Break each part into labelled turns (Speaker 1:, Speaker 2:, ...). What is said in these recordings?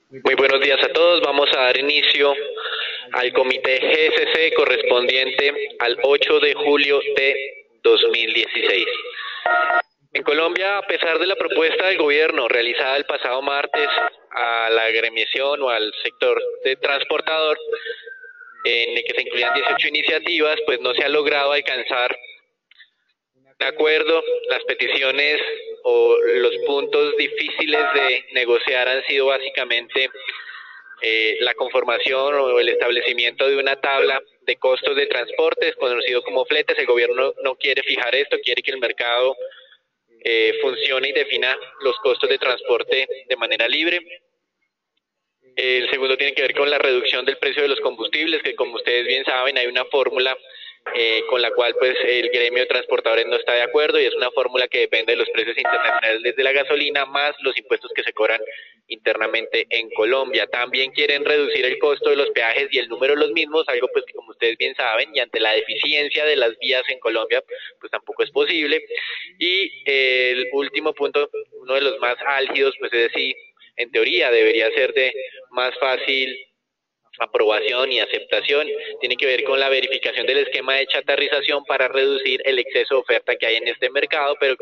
Speaker 1: Muy buenos días a todos. Vamos a dar inicio al comité GSC correspondiente al 8 de julio de 2016. En Colombia, a pesar de la propuesta del gobierno realizada el pasado martes a la agremiación o al sector de transportador, en el que se incluían 18 iniciativas, pues no se ha logrado alcanzar un acuerdo. Las peticiones o los puntos difíciles de negociar han sido básicamente la conformación o el establecimiento de una tabla de costos de transporte, conocido como fletes. El gobierno no quiere fijar esto, quiere que el mercado funcione y defina los costos de transporte de manera libre. El segundo tiene que ver con la reducción del precio de los combustibles, que como ustedes bien saben hay una fórmula con la cual pues el gremio de transportadores no está de acuerdo, y es una fórmula que depende de los precios internacionales de la gasolina más los impuestos que se cobran internamente en Colombia. También quieren reducir el costo de los peajes y el número de los mismos, algo pues que como ustedes bien saben, y ante la deficiencia de las vías en Colombia, pues tampoco es posible. Y el último punto, uno de los más álgidos, pues es decir, en teoría debería ser de más fácil aprobación y aceptación, tiene que ver con la verificación del esquema de chatarrización para reducir el exceso de oferta que hay en este mercado, pero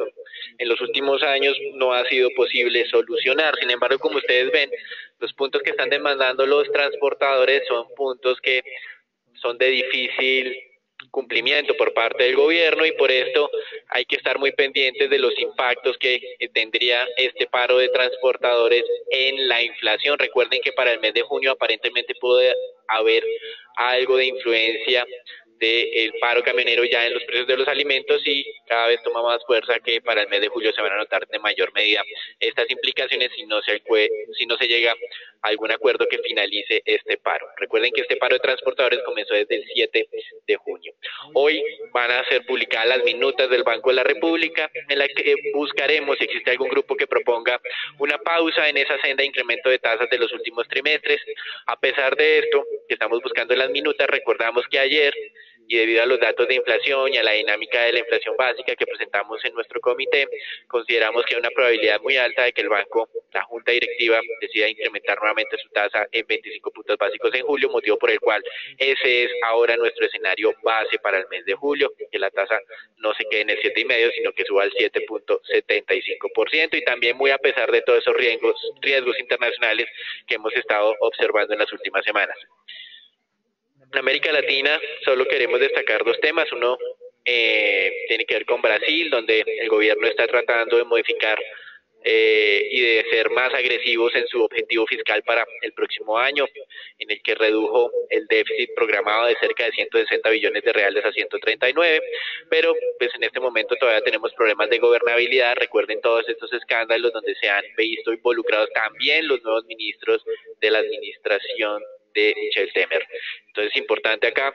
Speaker 1: en los últimos años no ha sido posible solucionar. Sin embargo, como ustedes ven, los puntos que están demandando los transportadores son puntos que son de difícil cumplimiento por parte del gobierno, y por esto hay que estar muy pendientes de los impactos que tendría este paro de transportadores en la inflación. Recuerden que para el mes de junio aparentemente puede haber algo de influencia del paro camionero ya en los precios de los alimentos, y cada vez toma más fuerza que para el mes de julio se van a notar de mayor medida estas implicaciones si no se llega a algún acuerdo que finalice este paro. Recuerden que este paro de transportadores comenzó desde el 7 de junio. Hoy van a ser publicadas las minutas del Banco de la República, en la que buscaremos si existe algún grupo que proponga una pausa en esa senda de incremento de tasas de los últimos trimestres. A pesar de esto, que estamos buscando en las minutas, recordamos que ayer, y debido a los datos de inflación y a la dinámica de la inflación básica que presentamos en nuestro comité, consideramos que hay una probabilidad muy alta de que el banco, la junta directiva, decida incrementar nuevamente su tasa en 25 puntos básicos en julio, motivo por el cual ese es ahora nuestro escenario base para el mes de julio, que la tasa no se quede en el 7,5, sino que suba al 7,75%, y también muy a pesar de todos esos riesgos internacionales que hemos estado observando en las últimas semanas. En América Latina solo queremos destacar dos temas. Uno tiene que ver con Brasil, donde el gobierno está tratando de modificar y de ser más agresivos en su objetivo fiscal para el próximo año, en el que redujo el déficit programado de cerca de 160 billones de reales a 139, pero pues en este momento todavía tenemos problemas de gobernabilidad. Recuerden todos estos escándalos donde se han visto involucrados también los nuevos ministros de la administración de Michel Temer. Entonces es importante acá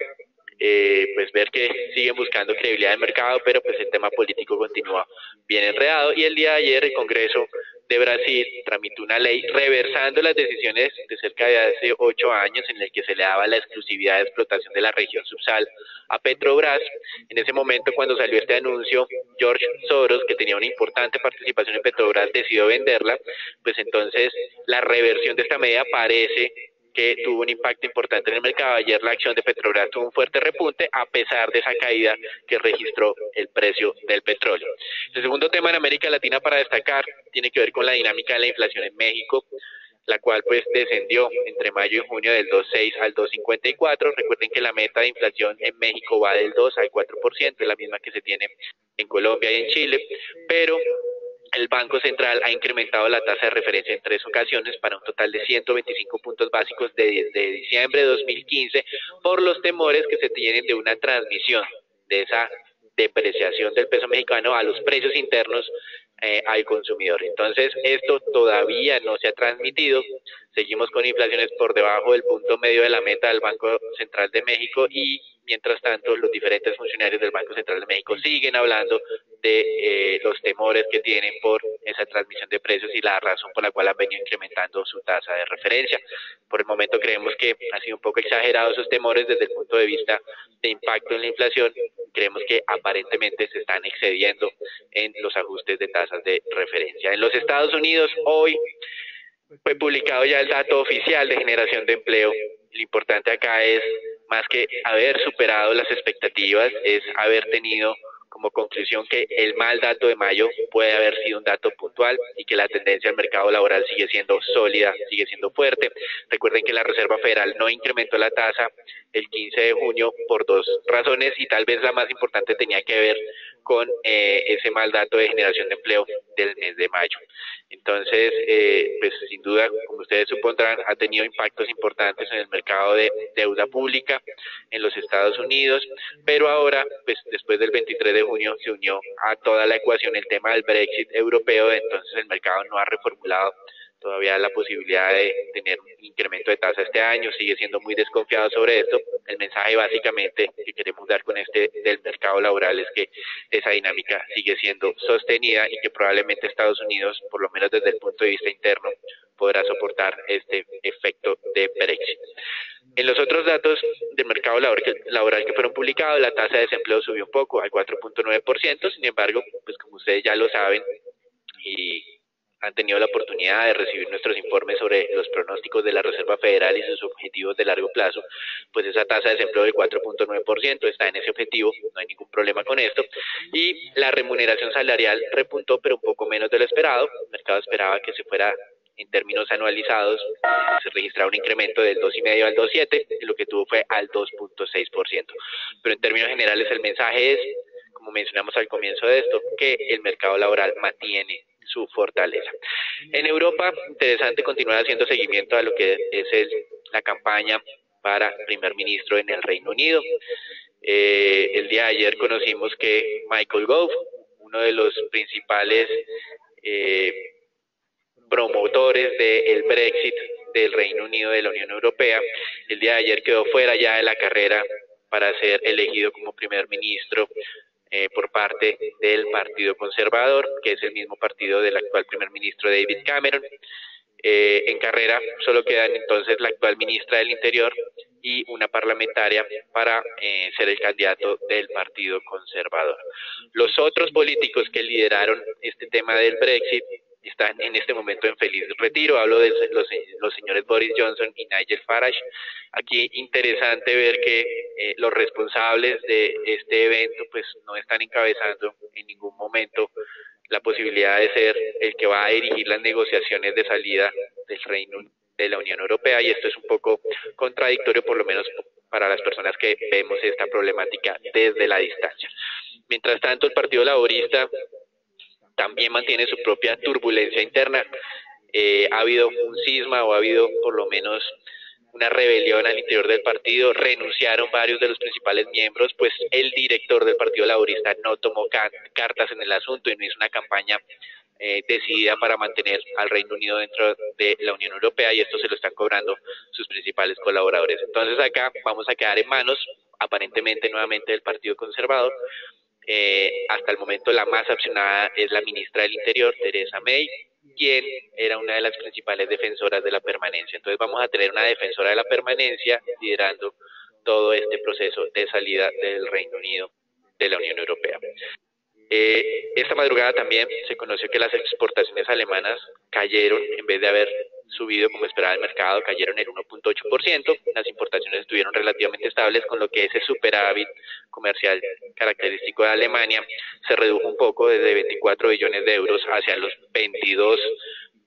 Speaker 1: pues ver que siguen buscando credibilidad del mercado, pero pues el tema político continúa bien enredado, y el día de ayer el Congreso de Brasil tramitó una ley reversando las decisiones de cerca de hace 8 años en el que se le daba la exclusividad de explotación de la región subsahariana a Petrobras. En ese momento, cuando salió este anuncio, George Soros, que tenía una importante participación en Petrobras, decidió venderla. Pues entonces la reversión de esta medida parece que tuvo un impacto importante en el mercado. Ayer la acción de Petrobras tuvo un fuerte repunte a pesar de esa caída que registró el precio del petróleo. El segundo tema en América Latina para destacar tiene que ver con la dinámica de la inflación en México, la cual pues descendió entre mayo y junio del 2,6 al 2,54. Recuerden que la meta de inflación en México va del 2 al 4%, es la misma que se tiene en Colombia y en Chile, pero el Banco Central ha incrementado la tasa de referencia en 3 ocasiones para un total de 125 puntos básicos desde diciembre de 2015 por los temores que se tienen de una transmisión de esa depreciación del peso mexicano a los precios internos al consumidor. Entonces, esto todavía no se ha transmitido. Seguimos con inflaciones por debajo del punto medio de la meta del Banco Central de México, y mientras tanto los diferentes funcionarios del Banco Central de México siguen hablando de los temores que tienen por esa transmisión de precios y la razón por la cual han venido incrementando su tasa de referencia. Por el momento creemos que ha sido un poco exagerado esos temores desde el punto de vista de impacto en la inflación. Creemos que aparentemente se están excediendo en los ajustes de tasas de referencia. En los Estados Unidos hoy fue publicado ya el dato oficial de generación de empleo. Lo importante acá es, más que haber superado las expectativas, es haber tenido como conclusión que el mal dato de mayo puede haber sido un dato puntual y que la tendencia del mercado laboral sigue siendo sólida, sigue siendo fuerte. Recuerden que la Reserva Federal no incrementó la tasa el 15 de junio por dos razones y tal vez la más importante tenía que ver con ese mal dato de generación de empleo del mes de mayo. Entonces, pues sin duda, como ustedes supondrán, ha tenido impactos importantes en el mercado de deuda pública en los Estados Unidos, pero ahora, pues después del 23 de junio, se unió a toda la ecuación el tema del Brexit europeo, entonces el mercado no ha reformulado todavía la posibilidad de tener un incremento de tasa este año, sigue siendo muy desconfiado sobre esto. El mensaje básicamente que queremos dar con este del mercado laboral es que esa dinámica sigue siendo sostenida y que probablemente Estados Unidos, por lo menos desde el punto de vista interno, podrá soportar este efecto de Brexit. En los otros datos del mercado laboral que fueron publicados, la tasa de desempleo subió un poco al 4.9%, sin embargo, pues como ustedes ya lo saben y han tenido la oportunidad de recibir nuestros informes sobre los pronósticos de la Reserva Federal y sus objetivos de largo plazo, pues esa tasa de desempleo del 4.9% está en ese objetivo, no hay ningún problema con esto, y la remuneración salarial repuntó, pero un poco menos de lo esperado. El mercado esperaba que se fuera en términos anualizados, se registraba un incremento del 2,5 al 2,7, y lo que tuvo fue al 2.6%. Pero en términos generales el mensaje es, como mencionamos al comienzo de esto, que el mercado laboral mantiene su fortaleza. En Europa, interesante continuar haciendo seguimiento a lo que es la campaña para primer ministro en el Reino Unido. El día de ayer conocimos que Michael Gove, uno de los principales promotores del Brexit del Reino Unido de la Unión Europea, el día de ayer quedó fuera ya de la carrera para ser elegido como primer ministro por parte del Partido Conservador, que es el mismo partido del actual primer ministro David Cameron. En carrera solo quedan entonces la actual ministra del Interior y una parlamentaria para ser el candidato del Partido Conservador. Los otros políticos que lideraron este tema del Brexit están en este momento en feliz retiro. Hablo de los señores Boris Johnson y Nigel Farage. Aquí interesante ver que los responsables de este evento pues no están encabezando en ningún momento la posibilidad de ser el que va a dirigir las negociaciones de salida del Reino de la Unión Europea, y esto es un poco contradictorio, por lo menos para las personas que vemos esta problemática desde la distancia. Mientras tanto, el Partido Laborista también mantiene su propia turbulencia interna. Ha habido un cisma o ha habido por lo menos una rebelión al interior del partido, renunciaron varios de los principales miembros, pues el director del Partido Laborista no tomó cartas en el asunto y no hizo una campaña decidida para mantener al Reino Unido dentro de la Unión Europea, y esto se lo están cobrando sus principales colaboradores. Entonces acá vamos a quedar en manos, aparentemente nuevamente, del Partido Conservador. Hasta el momento la más opcionada es la ministra del Interior, Theresa May, quien era una de las principales defensoras de la permanencia. Entonces vamos a tener una defensora de la permanencia liderando todo este proceso de salida del Reino Unido de la Unión Europea. Esta madrugada también se conoció que las exportaciones alemanas cayeron, en vez de haber subido como esperaba el mercado, cayeron el 1.8%, las importaciones estuvieron relativamente estables, con lo que ese superávit comercial característico de Alemania se redujo un poco desde 24 billones de euros hacia los 22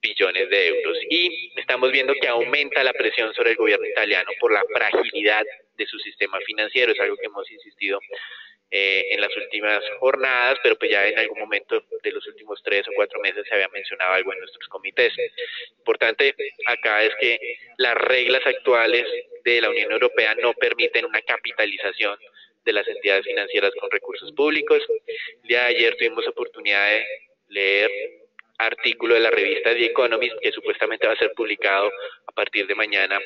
Speaker 1: billones de euros. Y estamos viendo que aumenta la presión sobre el gobierno italiano por la fragilidad de su sistema financiero, es algo que hemos insistido en las últimas jornadas, pero pues ya en algún momento de los últimos 3 o 4 meses se había mencionado algo en nuestros comités. Importante acá es que las reglas actuales de la Unión Europea no permiten una capitalización de las entidades financieras con recursos públicos. El día de ayer tuvimos oportunidad de leer artículo de la revista The Economist, que supuestamente va a ser publicado a partir de mañana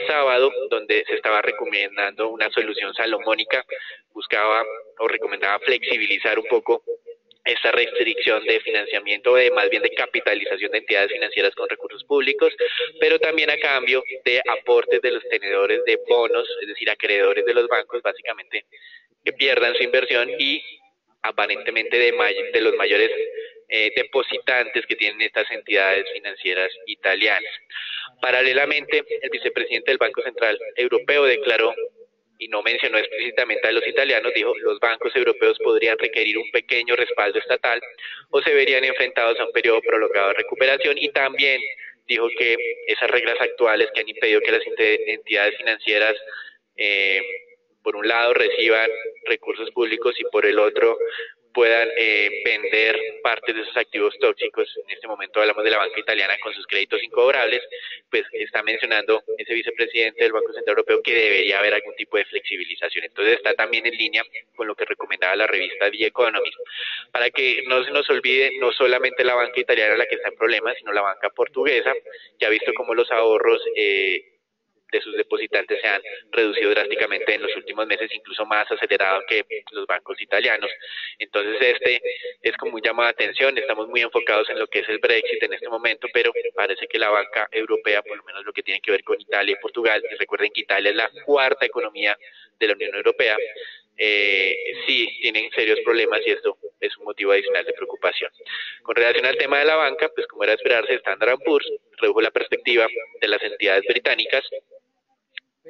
Speaker 1: sábado, donde se estaba recomendando una solución salomónica, buscaba o recomendaba flexibilizar un poco esta restricción de financiamiento, más bien de capitalización de entidades financieras con recursos públicos, pero también a cambio de aportes de los tenedores de bonos, es decir, acreedores de los bancos, básicamente, que pierdan su inversión y aparentemente de los mayores depositantes que tienen estas entidades financieras italianas. Paralelamente, el vicepresidente del Banco Central Europeo declaró, y no mencionó explícitamente a los italianos, dijo, los bancos europeos podrían requerir un pequeño respaldo estatal o se verían enfrentados a un periodo prolongado de recuperación, y también dijo que esas reglas actuales que han impedido que las entidades financieras, por un lado, reciban recursos públicos y por el otro puedan vender partes de esos activos tóxicos. En este momento hablamos de la banca italiana con sus créditos incobrables, pues está mencionando ese vicepresidente del Banco Central Europeo que debería haber algún tipo de flexibilización. Entonces está también en línea con lo que recomendaba la revista The Economist. Para que no se nos olvide, no solamente la banca italiana la que está en problemas, sino la banca portuguesa, que ha visto cómo los ahorros de sus depositantes se han reducido drásticamente en los últimos meses, incluso más acelerado que los bancos italianos. Entonces este es como un llamado de atención. Estamos muy enfocados en lo que es el Brexit en este momento, pero parece que la banca europea, por lo menos lo que tiene que ver con Italia y Portugal, y recuerden que Italia es la cuarta economía de la Unión Europea, sí tienen serios problemas, y esto es un motivo adicional de preocupación. Con relación al tema de la banca, pues como era de esperarse, Standard & Poor's redujo la perspectiva de las entidades británicas,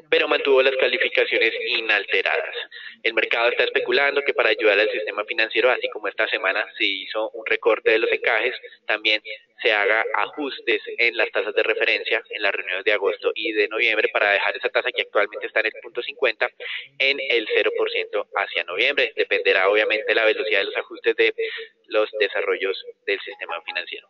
Speaker 1: pero mantuvo las calificaciones inalteradas. El mercado está especulando que para ayudar al sistema financiero, así como esta semana se hizo un recorte de los encajes, también se haga ajustes en las tasas de referencia en las reuniones de agosto y de noviembre para dejar esa tasa que actualmente está en el 0.50 en el 0% hacia noviembre. Dependerá obviamente la velocidad de los ajustes de los desarrollos del sistema financiero.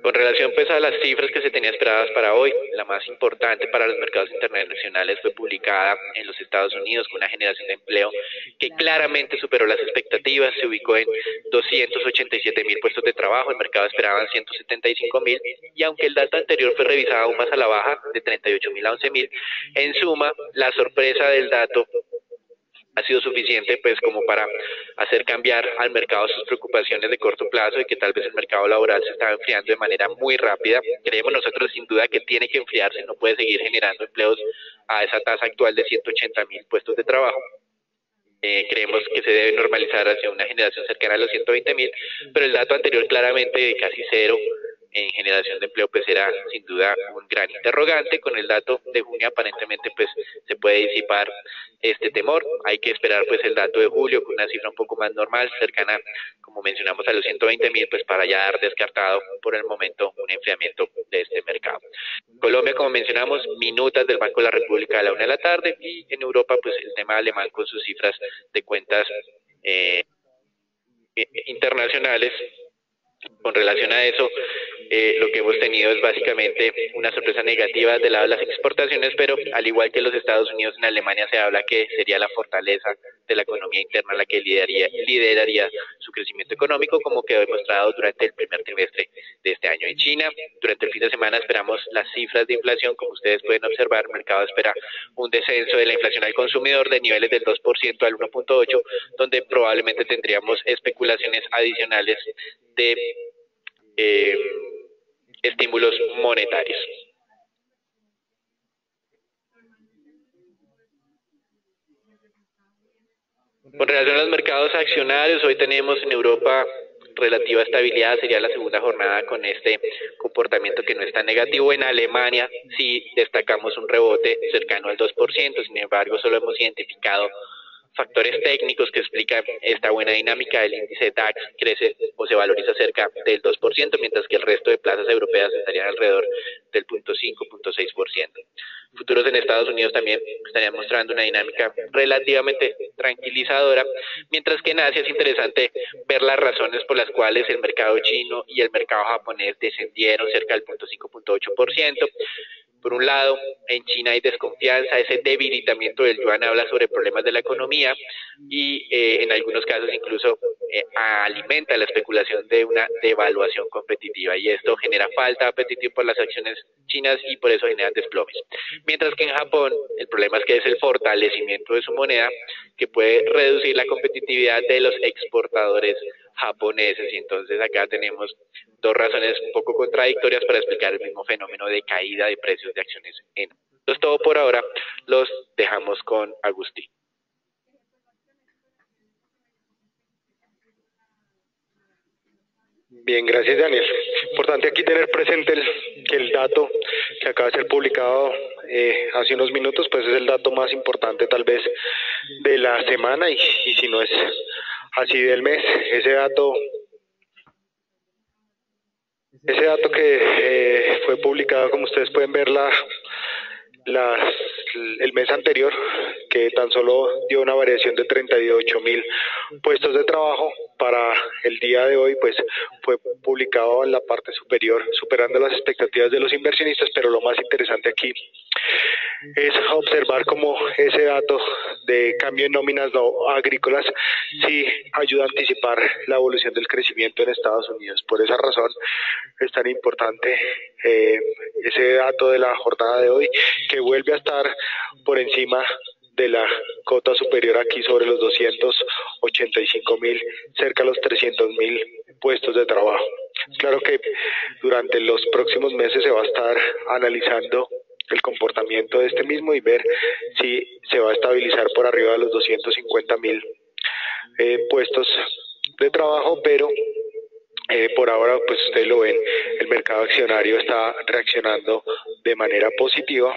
Speaker 1: Con relación pues a las cifras que se tenían esperadas para hoy, la más importante para los mercados internacionales fue publicada en los Estados Unidos con una generación de empleo que claramente superó las expectativas, se ubicó en 287.000 puestos de trabajo, el mercado esperaba 175.000, y aunque el dato anterior fue revisado aún más a la baja de 38.000 a 11.000, en suma la sorpresa del dato ha sido suficiente pues como para hacer cambiar al mercado sus preocupaciones de corto plazo y que tal vez el mercado laboral se está enfriando de manera muy rápida. Creemos nosotros sin duda que tiene que enfriarse, no puede seguir generando empleos a esa tasa actual de 180.000 puestos de trabajo. Creemos que se debe normalizar hacia una generación cercana a los 120.000, pero el dato anterior claramente de casi cero en generación de empleo pues era sin duda un gran interrogante. Con el dato de junio aparentemente pues se puede disipar este temor. Hay que esperar pues el dato de julio con una cifra un poco más normal, cercana como mencionamos a los 120.000, pues para ya dar descartado por el momento un enfriamiento de este mercado. Colombia, como mencionamos, minutas del Banco de la República a la 1 de la tarde, y en Europa pues el tema alemán con sus cifras de cuentas internacionales. Con relación a eso, lo que hemos tenido es básicamente una sorpresa negativa del lado de las exportaciones, pero al igual que los Estados Unidos, en Alemania se habla que sería la fortaleza de la economía interna la que lideraría su crecimiento económico, como quedó demostrado durante el primer trimestre de este año. En China, durante el fin de semana esperamos las cifras de inflación. Como ustedes pueden observar, el mercado espera un descenso de la inflación al consumidor de niveles del 2% al 1.8%, donde probablemente tendríamos especulaciones adicionales de estímulos monetarios. Con relación a los mercados accionarios, hoy tenemos en Europa relativa estabilidad, sería la segunda jornada con este comportamiento que no es tan negativo. En Alemania sí destacamos un rebote cercano al 2%, sin embargo solo hemos identificado factores técnicos que explican esta buena dinámica. El índice DAX crece o se valoriza cerca del 2%, mientras que el resto de plazas europeas estarían alrededor del 0.5-0.6%. Futuros en Estados Unidos también estarían mostrando una dinámica relativamente tranquilizadora, mientras que en Asia es interesante ver las razones por las cuales el mercado chino y el mercado japonés descendieron cerca del 0.5-0.8%. Por un lado, en China hay desconfianza, ese debilitamiento del yuan habla sobre problemas de la economía y en algunos casos incluso alimenta la especulación de una devaluación competitiva, y esto genera falta de apetito por las acciones chinas y por eso generan desplomes. Mientras que en Japón el problema es que es el fortalecimiento de su moneda que puede reducir la competitividad de los exportadores japoneses, y entonces acá tenemos dos razones un poco contradictorias para explicar el mismo fenómeno de caída de precios de acciones. Esto es todo por ahora, los dejamos con Agustín.
Speaker 2: Bien, gracias Daniel. Importante aquí tener presente que el dato que acaba de ser publicado hace unos minutos, pues es el dato más importante tal vez de la semana y si no es así del mes. Ese dato que fue publicado, como ustedes pueden ver, el mes anterior, que tan solo dio una variación de 38.000 puestos de trabajo, para el día de hoy pues fue publicado en la parte superior, superando las expectativas de los inversionistas. Pero lo más interesante aquí es observar cómo ese dato de cambio en nóminas no agrícolas sí ayuda a anticipar la evolución del crecimiento en Estados Unidos. Por esa razón es tan importante ese dato de la jornada de hoy, que vuelve a estar por encima de la cota superior aquí sobre los 285.000, cerca de los 300.000 puestos de trabajo. Claro que durante los próximos meses se va a estar analizando el comportamiento de este mismo y ver si se va a estabilizar por arriba de los 250.000 puestos de trabajo, pero por ahora, pues ustedes lo ven, el mercado accionario está reaccionando de manera positiva,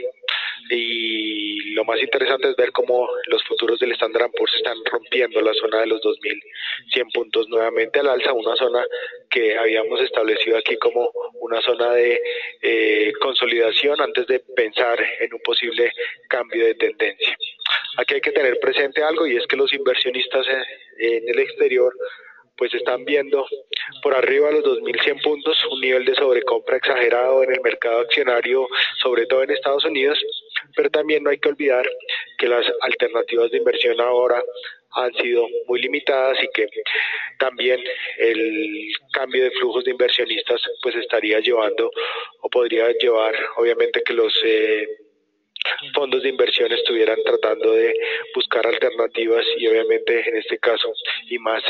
Speaker 2: y lo más interesante es ver cómo los futuros del Standard & Poor's están rompiendo la zona de los 2.100 puntos nuevamente al alza, una zona que habíamos establecido aquí como una zona de consolidación antes de pensar en un posible cambio de tendencia. Aquí hay que tener presente algo, y es que los inversionistas en el exterior pues están viendo por arriba de los 2.100 puntos un nivel de sobrecompra exagerado en el mercado accionario, sobre todo en Estados Unidos, pero también no hay que olvidar que las alternativas de inversión ahora han sido muy limitadas, y que también el cambio de flujos de inversionistas pues estaría llevando, o podría llevar, obviamente, que los fondos de inversión estuvieran tratando de buscar alternativas, y obviamente en este caso, y más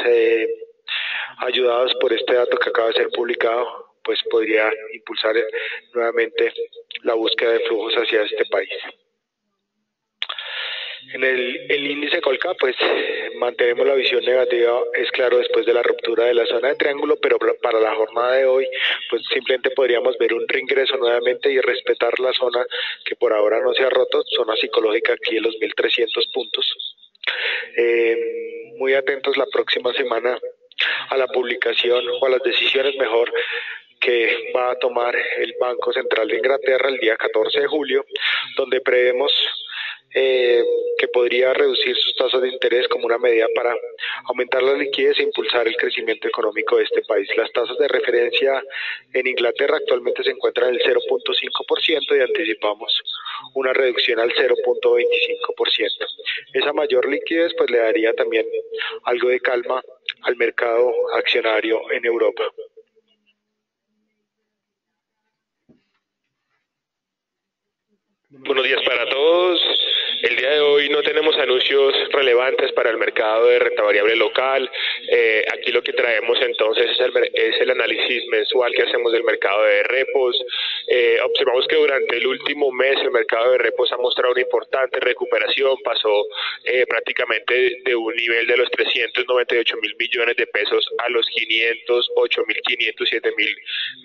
Speaker 2: ayudados por este dato que acaba de ser publicado, pues podría impulsar nuevamente la búsqueda de flujos hacia este país. En el índice Colcap, pues mantenemos la visión negativa, es claro, después de la ruptura de la zona de triángulo, pero para la jornada de hoy, pues simplemente podríamos ver un reingreso nuevamente y respetar la zona que por ahora no se ha roto, zona psicológica aquí en los 1.300 puntos. Muy atentos la próxima semana a la publicación, o a las decisiones mejor, que va a tomar el Banco Central de Inglaterra el día 14 de julio, donde prevemos que podría reducir sus tasas de interés como una medida para aumentar la liquidez e impulsar el crecimiento económico de este país. Las tasas de referencia en Inglaterra actualmente se encuentran en el 0.5%, y anticipamos una reducción al 0.25%. Esa mayor liquidez pues le daría también algo de calma al mercado accionario en Europa.
Speaker 3: Buenos días para todos. El día de hoy no tenemos anuncios relevantes para el mercado de renta variable local. Aquí lo que traemos entonces es el análisis mensual que hacemos del mercado de repos. Observamos que durante el último mes el mercado de repos ha mostrado una importante recuperación, pasó prácticamente de un nivel de los 398.000 millones de pesos a los 508.507 mil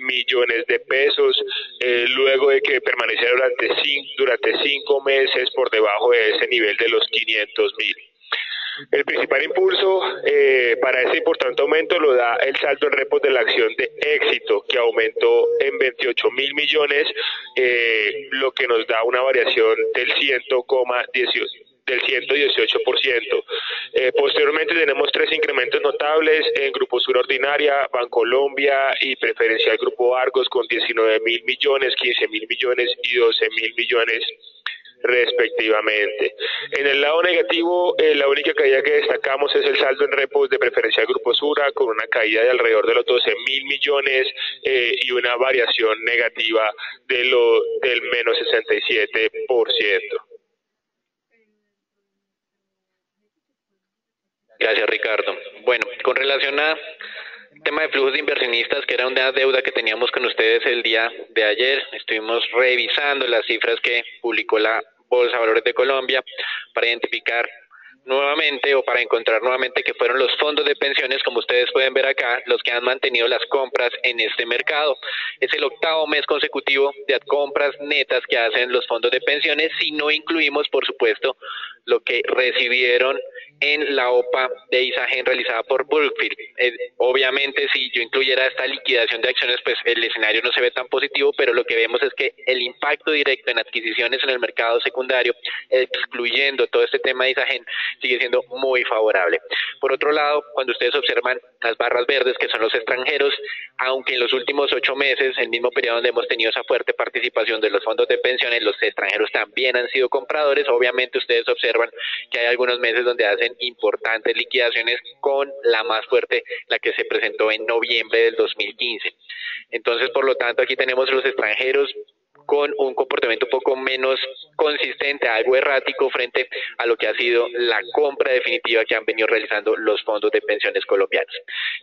Speaker 3: millones de pesos, luego de que permaneciera durante 5 meses por debajo de ese nivel de los 500.000. El principal impulso para ese importante aumento lo da el saldo en repos de la acción de Éxito, que aumentó en 28.000 millones, lo que nos da una variación del 118%. Posteriormente tenemos 3 incrementos notables en Grupo Sur Ordinaria, Bancolombia y Preferencial Grupo Argos, con 19.000 millones, 15.000 millones y 12.000 millones respectivamente. En el lado negativo, la única caída que destacamos es el saldo en repos de Preferencial Grupo Sura, con una caída de alrededor de los 12.000 millones y una variación negativa del menos 67%.
Speaker 1: Gracias, Ricardo. Bueno, con relación a tema de flujos de inversionistas, que era una deuda que teníamos con ustedes el día de ayer, estuvimos revisando las cifras que publicó la Bolsa de Valores de Colombia para identificar nuevamente o para encontrar nuevamente que fueron los fondos de pensiones, como ustedes pueden ver acá, los que han mantenido las compras en este mercado. Es el octavo mes consecutivo de compras netas que hacen los fondos de pensiones, si no incluimos, por supuesto, lo que recibieron en la OPA de Isagen realizada por Brookfield. Obviamente, si yo incluyera esta liquidación de acciones, pues el escenario no se ve tan positivo, pero lo que vemos es que el impacto directo en adquisiciones en el mercado secundario, excluyendo todo este tema de Isagen, sigue siendo muy favorable. Por otro lado, cuando ustedes observan las barras verdes, que son los extranjeros, aunque en los últimos 8 meses, el mismo periodo donde hemos tenido esa fuerte participación de los fondos de pensiones, los extranjeros también han sido compradores. Obviamente ustedes observan que hay algunos meses donde hacen importantes liquidaciones, con la más fuerte, la que se presentó en noviembre del 2015. Entonces, por lo tanto, aquí tenemos los extranjeros con un comportamiento un poco menos consistente, algo errático frente a lo que ha sido la compra definitiva que han venido realizando los fondos de pensiones colombianos.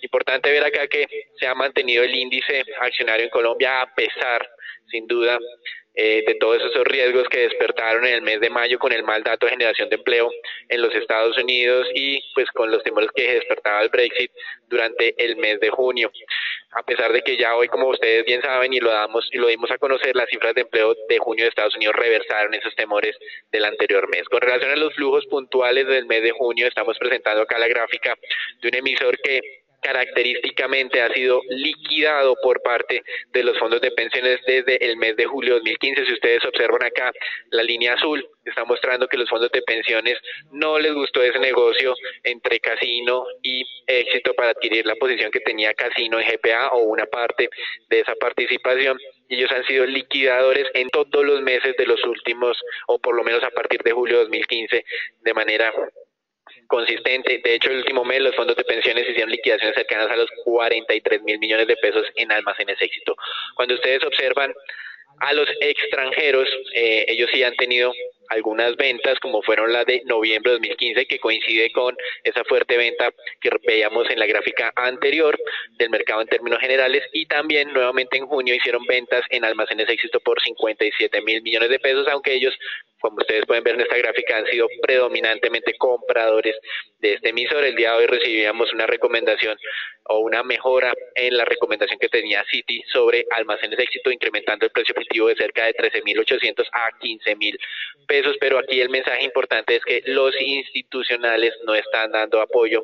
Speaker 1: Importante ver acá que se ha mantenido el índice accionario en Colombia a pesar, sin duda, de todos esos riesgos que despertaron en el mes de mayo con el mal dato de generación de empleo en los Estados Unidos y pues con los temores que despertaba el Brexit durante el mes de junio. A pesar de que ya hoy, como ustedes bien saben y lo dimos a conocer, las cifras de empleo de junio de Estados Unidos reversaron esos temores del anterior mes. Con relación a los flujos puntuales del mes de junio, estamos presentando acá la gráfica de un emisor que característicamente ha sido liquidado por parte de los fondos de pensiones desde el mes de julio de 2015. Si ustedes observan acá, la línea azul está mostrando que los fondos de pensiones no les gustó ese negocio entre Casino y Éxito para adquirir la posición que tenía Casino en GPA o una parte de esa participación. Y ellos han sido liquidadores en todos los meses de los últimos, o por lo menos a partir de julio de 2015, de manera consistente. De hecho, el último mes los fondos de pensiones hicieron liquidaciones cercanas a los 43.000 millones de pesos en Almacenes Éxito. Cuando ustedes observan a los extranjeros, ellos sí han tenido algunas ventas, como fueron las de noviembre de 2015, que coincide con esa fuerte venta que veíamos en la gráfica anterior del mercado en términos generales, y también nuevamente en junio hicieron ventas en Almacenes Éxito por 57.000 millones de pesos, aunque ellos, como ustedes pueden ver en esta gráfica, han sido predominantemente compradores de este emisor. El día de hoy recibíamos una recomendación o una mejora en la recomendación que tenía Citi sobre Almacenes Éxito, incrementando el precio objetivo de cerca de 13.800 a 15.000 pesos, pero aquí el mensaje importante es que los institucionales no están dando apoyo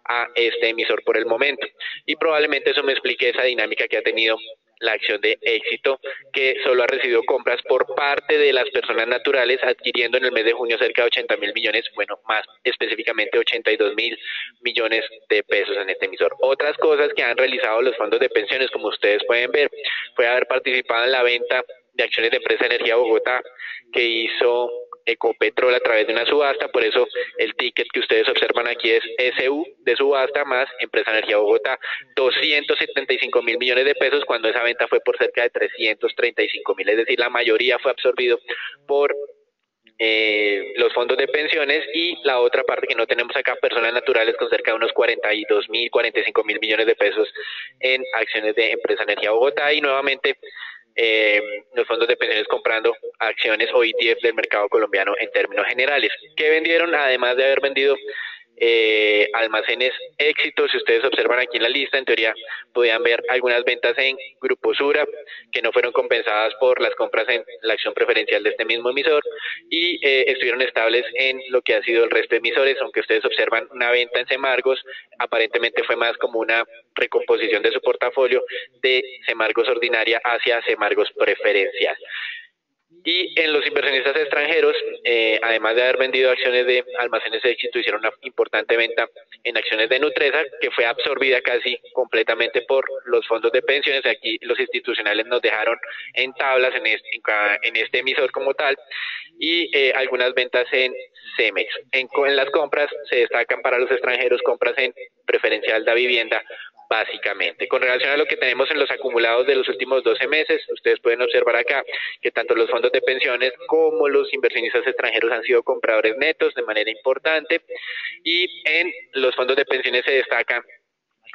Speaker 1: a este emisor por el momento, y probablemente eso me explique esa dinámica que ha tenido la acción de Éxito, que solo ha recibido compras por parte de las personas naturales, adquiriendo en el mes de junio cerca de 80.000 millones, bueno, más específicamente 82.000 millones de pesos en este emisor. Otras cosas que han realizado los fondos de pensiones, como ustedes pueden ver, fue haber participado en la venta de acciones de Empresa Energía Bogotá, que hizo Ecopetrol a través de una subasta. Por eso el ticket que ustedes observan aquí es SU de subasta más Empresa Energía Bogotá, 275.000 millones de pesos, cuando esa venta fue por cerca de 335.000, es decir, la mayoría fue absorbido por los fondos de pensiones, y la otra parte que no tenemos acá, personas naturales con cerca de unos 42.000, 45.000 millones de pesos en acciones de Empresa Energía Bogotá, y nuevamente los fondos de pensiones comprando acciones o ETF del mercado colombiano en términos generales. ¿Qué vendieron? Además de haber vendido Almacenes Éxito, si ustedes observan aquí en la lista, en teoría podían ver algunas ventas en Grupo Sura que no fueron compensadas por las compras en la acción preferencial de este mismo emisor, y estuvieron estables en lo que ha sido el resto de emisores, aunque ustedes observan una venta en Semargos, aparentemente fue más como una recomposición de su portafolio de Semargos ordinaria hacia Semargos preferencial. Y en los inversionistas extranjeros, además de haber vendido acciones de Almacenes Éxito, hicieron una importante venta en acciones de Nutresa, que fue absorbida casi completamente por los fondos de pensiones. Aquí los institucionales nos dejaron en tablas en este emisor como tal, y algunas ventas en Cemex. En las compras se destacan para los extranjeros compras en preferencial de vivienda, básicamente. Con relación a lo que tenemos en los acumulados de los últimos 12 meses, ustedes pueden observar acá que tanto los fondos de pensiones como los inversionistas extranjeros han sido compradores netos de manera importante, y en los fondos de pensiones se destaca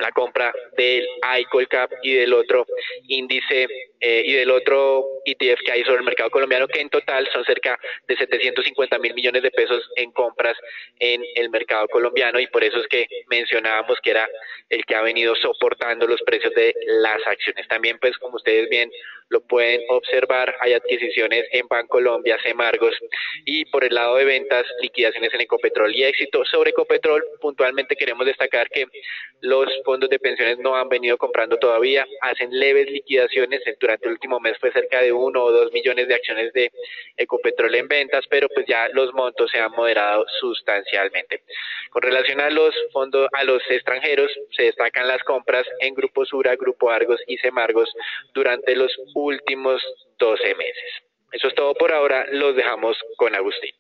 Speaker 1: la compra del iColcap y del otro índice y del otro ETF que hay sobre el mercado colombiano, que en total son cerca de 750.000 millones de pesos en compras en el mercado colombiano, y por eso es que mencionábamos que era el que ha venido soportando los precios de las acciones. También, pues, como ustedes bien lo pueden observar, hay adquisiciones en Bancolombia, Semargos, y por el lado de ventas, liquidaciones en Ecopetrol y Éxito. Sobre Ecopetrol, puntualmente queremos destacar que los fondos de pensiones no han venido comprando todavía, hacen leves liquidaciones. Durante el último mes fue cerca de 1 o 2 millones de acciones de Ecopetrol en ventas, pero pues ya los montos se han moderado sustancialmente. Con relación a los fondos, a los extranjeros, se destacan las compras en Grupo Sura, Grupo Argos y Semargos durante los últimos 12 meses. Eso es todo por ahora, los dejamos con Agustín.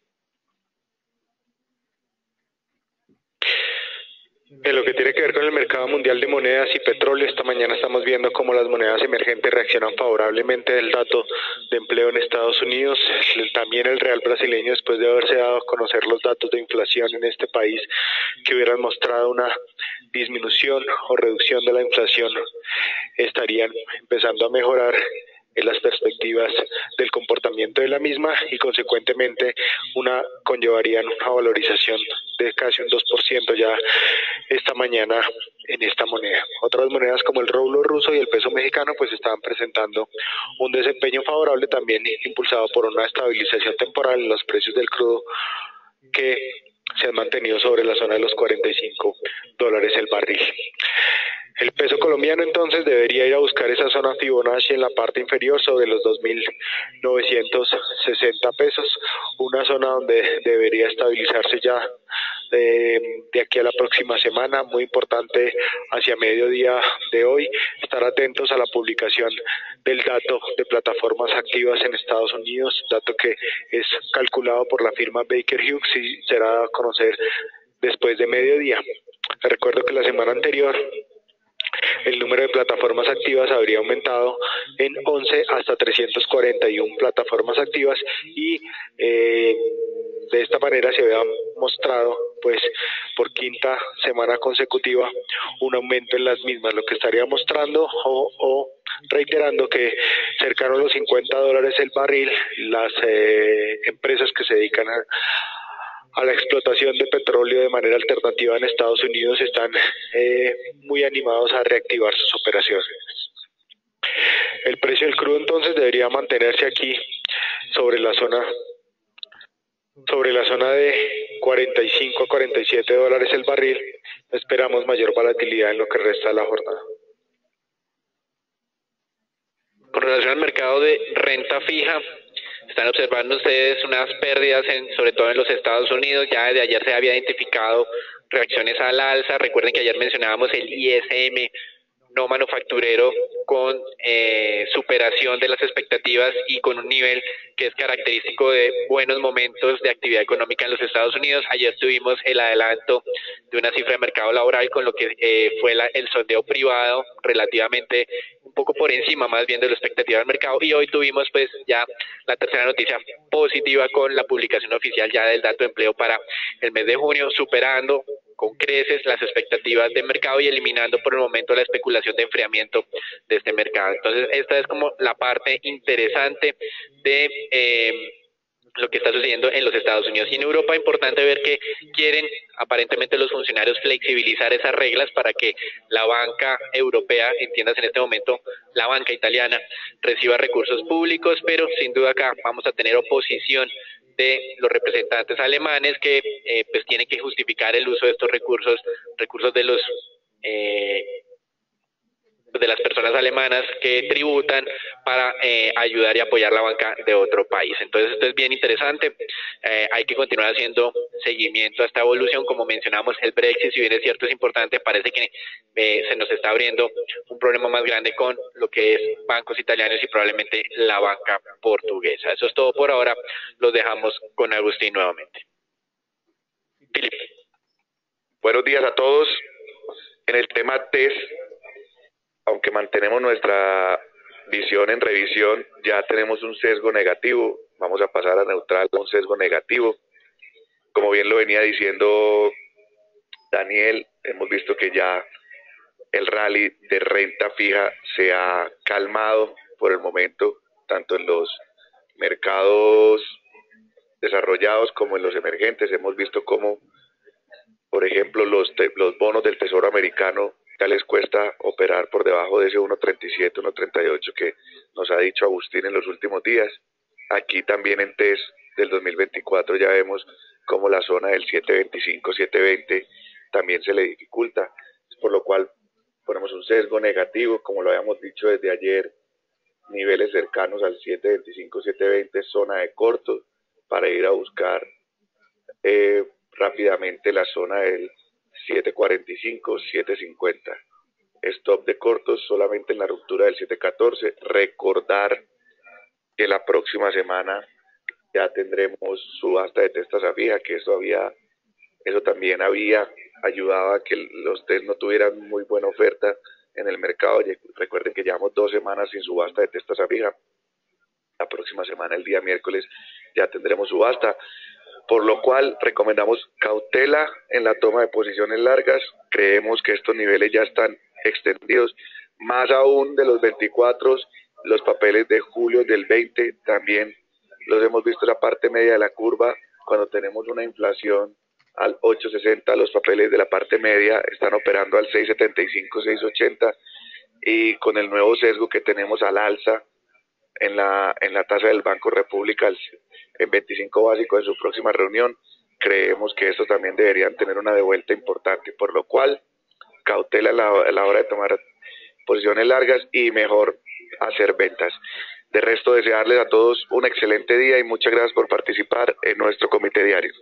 Speaker 2: En lo que tiene que ver con el mercado mundial de monedas y petróleo, esta mañana estamos viendo cómo las monedas emergentes reaccionan favorablemente del dato de empleo en Estados Unidos. También el real brasileño, después de haberse dado a conocer los datos de inflación en este país que hubieran mostrado una disminución o reducción de la inflación, estarían empezando a mejorar en las perspectivas del comportamiento de la misma, y consecuentemente conllevarían una valorización de casi un 2% ya esta mañana en esta moneda. Otras monedas como el rublo ruso y el peso mexicano pues estaban presentando un desempeño favorable, también impulsado por una estabilización temporal en los precios del crudo, que se han mantenido sobre la zona de los $45 el barril. El peso colombiano entonces debería ir a buscar esa zona Fibonacci en la parte inferior sobre los 2.960 pesos, una zona donde debería estabilizarse ya de aquí a la próxima semana. Muy importante hacia mediodía de hoy estar atentos a la publicación del dato de plataformas activas en Estados Unidos, dato que es calculado por la firma Baker Hughes y será dado a conocer después de mediodía. Recuerdo que la semana anterior el número de plataformas activas habría aumentado en 11 hasta 341 plataformas activas, y de esta manera se había mostrado pues por quinta semana consecutiva un aumento en las mismas, lo que estaría mostrando o reiterando que cercano a los $50 el barril, las empresas que se dedican a la explotación de petróleo de manera alternativa en Estados Unidos están muy animados a reactivar sus operaciones. El precio del crudo entonces debería mantenerse aquí sobre la zona de 45 a 47 dólares el barril. Esperamos mayor volatilidad en lo que resta de la jornada.
Speaker 1: Con relación al mercado de renta fija, están observando ustedes unas pérdidas, sobre todo en los Estados Unidos. Ya desde ayer se había identificado reacciones al alza. Recuerden que ayer mencionábamos el ISM no manufacturero con superación de las expectativas y con un nivel que es característico de buenos momentos de actividad económica en los Estados Unidos. Ayer tuvimos el adelanto de una cifra de mercado laboral con lo que fue el sondeo privado relativamente un poco por encima más bien de la expectativa del mercado, y hoy tuvimos pues ya la tercera noticia positiva con la publicación oficial ya del dato de empleo para el mes de junio, superando con creces las expectativas de mercado y eliminando por el momento la especulación de enfriamiento de este mercado. Entonces esta es como la parte interesante de lo que está sucediendo en los Estados Unidos. Y en Europa, importante ver que quieren aparentemente los funcionarios flexibilizar esas reglas para que la banca europea, entiendas en este momento la banca italiana, reciba recursos públicos, pero sin duda acá vamos a tener oposición de los representantes alemanes que pues tienen que justificar el uso de estos recursos de los de las personas alemanas que tributan para ayudar y apoyar la banca de otro país. Entonces esto es bien interesante, hay que continuar haciendo seguimiento a esta evolución. Como mencionamos, el Brexit, si bien es cierto, es importante, parece que se nos está abriendo un problema más grande con lo que es bancos italianos y probablemente la banca portuguesa. Eso es todo por ahora, los dejamos con Agustín nuevamente. Philip.
Speaker 4: Buenos días a todos. En el tema TES, aunque mantenemos nuestra visión en revisión, ya tenemos un sesgo negativo. Vamos a pasar a neutral con un sesgo negativo. Como bien lo venía diciendo Daniel, hemos visto que ya el rally de renta fija se ha calmado. por el momento, tanto en los mercados desarrollados como en los emergentes. Hemos visto cómo, por ejemplo, los bonos del Tesoro americano ya les cuesta operar por debajo de ese 1.37, 1.38 que nos ha dicho Agustín en los últimos días. Aquí también en TES del 2024 ya vemos cómo la zona del 7.25, 7.20 también se le dificulta, por lo cual ponemos un sesgo negativo, como lo habíamos dicho desde ayer, niveles cercanos al 7.25, 7.20, zona de cortos, para ir a buscar rápidamente la zona del 7.45, 7.50. Stop de cortos solamente en la ruptura del 7.14. Recordar que la próxima semana ya tendremos subasta de testas a fija, que eso también había ayudado a que los test no tuvieran muy buena oferta en el mercado. Recuerden que llevamos 2 semanas sin subasta de testas a fija. La próxima semana, el día miércoles, ya tendremos subasta, por lo cual recomendamos cautela en la toma de posiciones largas. Creemos que estos niveles ya están extendidos, más aún de los 24, los papeles de julio del 20 también los hemos visto en la parte media de la curva. Cuando tenemos una inflación al 8.60, los papeles de la parte media están operando al 6.75, 6.80, y con el nuevo sesgo que tenemos al alza en la tasa del Banco República en 25 básico en su próxima reunión, creemos que estos también deberían tener una devuelta importante, por lo cual cautela a la hora de tomar posiciones largas y mejor hacer ventas. De resto, desearles a todos un excelente día y muchas gracias por participar en nuestro comité diario.